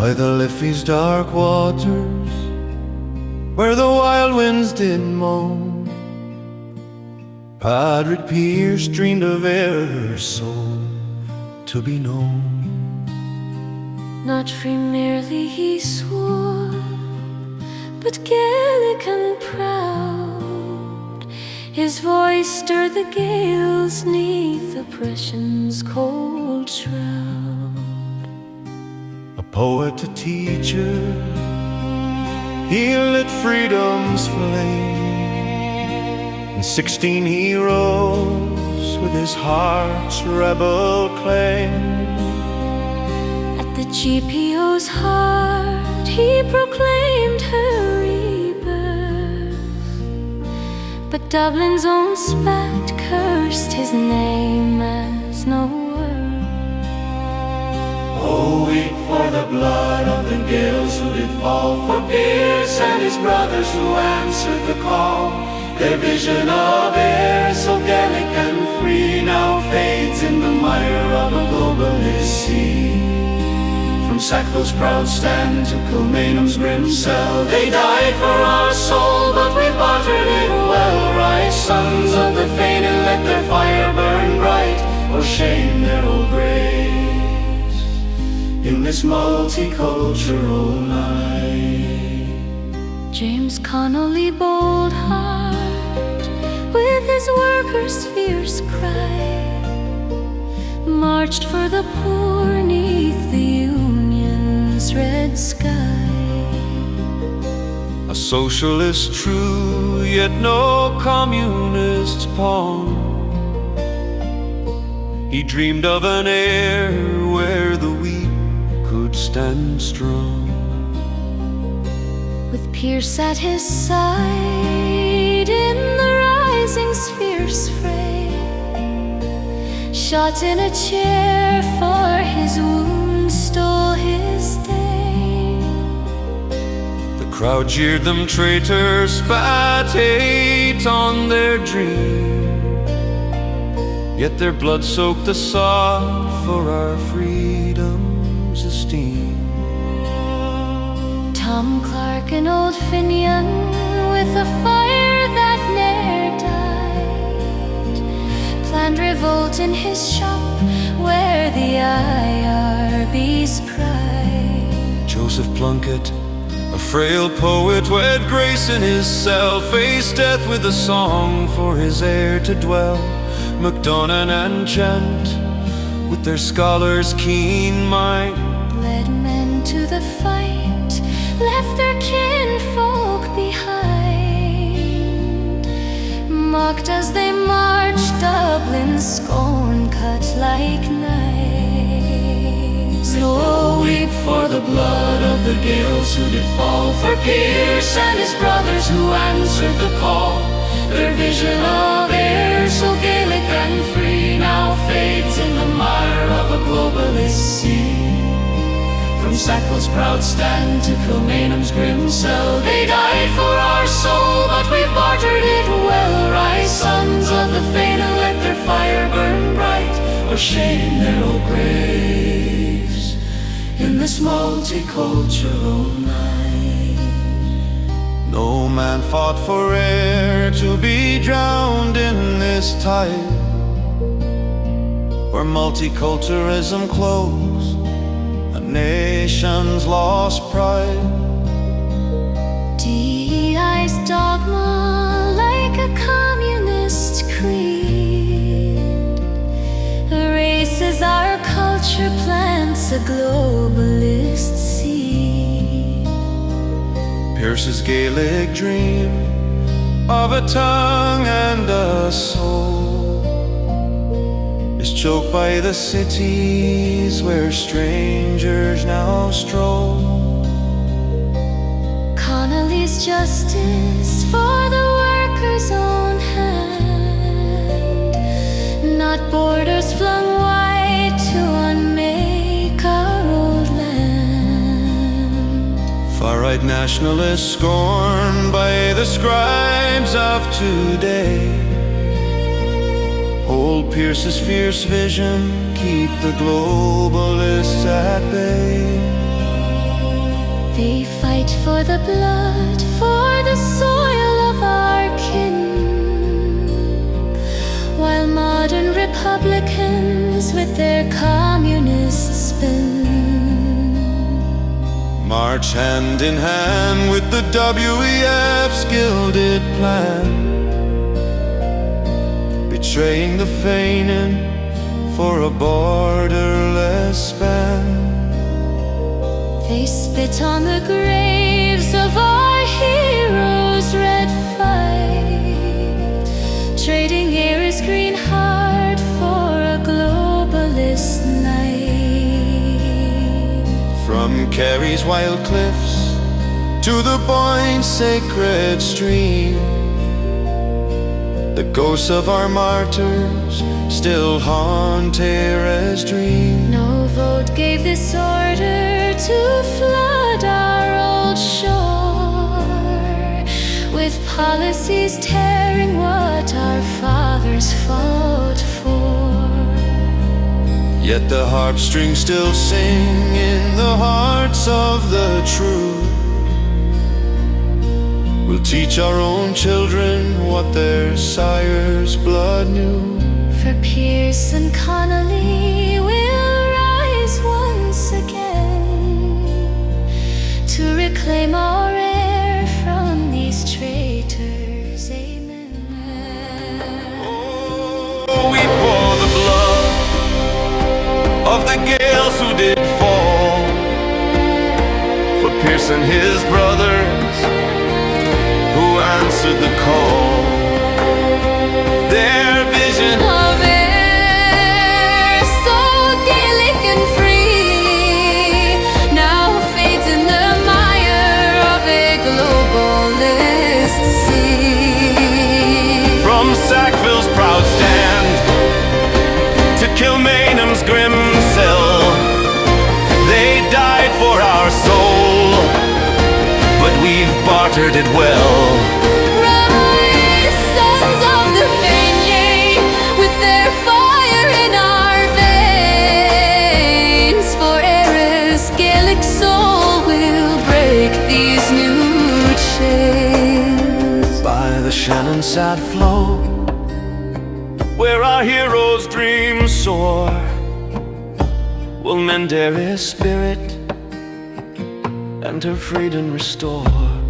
by the Liffey's dark waters, where the wild winds did moan, Pádraig Pearse dreamed of e'er soul to be known. Not free merely he swore, but Gaelic and proud. His voice stirred the gales 'neath oppression's cold shroud. A poet, a teacher, he lit freedom's flame. In 16 he rose with his heart's rebel claim. At the GPO's heart he proclaimed her rebirth, but Dublin's own spat cursed his name as no worth. Oh, weep for the blood of the Gaels who did fall for Pearse and his brothers who answered the call. Their vision of air so Gaelic and free now fades in the mire of a globalist sea. From Sackville's proud stand to Kilmainham's grim cell, they died for our soul, but we bartered it well. Rise, sons of the faint, and let their fire burn bright, or shame their old graves in this multicultural night. James Connolly, bold heart, with his workers' fierce cry, marched for the poor 'neath the Union's red sky. A socialist true, yet no communist pawn. He dreamed of an air where the weak could stand strong. With Pearse at his side in the rising's fierce fray, shot in a chair for his wound stole his day. The crowd jeered them traitors, spat hate on their dream, yet their blood soaked the sod for our freedom's esteem. Tom Clark and old Finian, with a fire that ne'er died, planned revolt in his shop where the IRB's pride. Joseph Plunkett, a frail poet, wed grace in his cell, faced death with a song for his heir to dwell. MacDonagh and Chant, with their scholars' keen mind, led men to the fight, left their kinfolk behind, mocked as they marched Dublin's scorn cut like knives. Oh, weep for the blood of the Gaels who did fall for Pearse and his brothers who answered the call. Their vision of air so Gaelic and free now fades in the mire of a globalist sea. From Sackville's proud stand to Kilmainham's grim cell, they died for our soul, but we bartered it well. Rise, sons of the faint, and let their fire burn bright, or shame their old graves in this multicultural night. No man fought for air to be drowned in this tide, where multiculturalism closed, a nation's lost pride. DEI's dogma like a communist creed erases our culture, plants a globalist seed. Pearse's Gaelic dream of a tongue and a soul is choked by the cities where strangers now stroll. Connolly's justice for the worker's own hand, not borders flung wide to unmake our old land. Far-right nationalists scorned by the scribes of today, hold Pearse's fierce vision, keep the globalists at bay. They fight for the blood, for the soil of our kin, while modern Republicans with their communist spin march hand in hand with the WEF's gilded plan, betraying the feigning for a borderless span. They spit on the graves of our heroes' red fight, trading Eris' green heart for a globalist night. From Kerry's wild cliffs to the Boyne's sacred stream, the ghosts of our martyrs still haunt Eris' dream. No vote gave this order to flood our old shore, with policies tearing what our fathers fought for. Yet the harp strings still sing in the hearts of the true. We'll teach our own children what their sires' blood knew. For Pearse and Connolly will rise once again to reclaim our air from these traitors. Amen. Oh, weep for the blood of the Gaels who did fall, for Pearse and his brothers who answered the call. Their vision Of air so Gaelic and free now fades in the mire of a globalist sea. from Sackville's proud stand to Kilmainham's grim cell, they died for our soul, but we've bartered it well. Rise, sons of the Fenier, with their fire in our veins, for Eris' Gaelic soul will break these new chains. By the Shannon sad flow, where our heroes' dreams soar, we'll mend Eris' spirit and her freedom restore.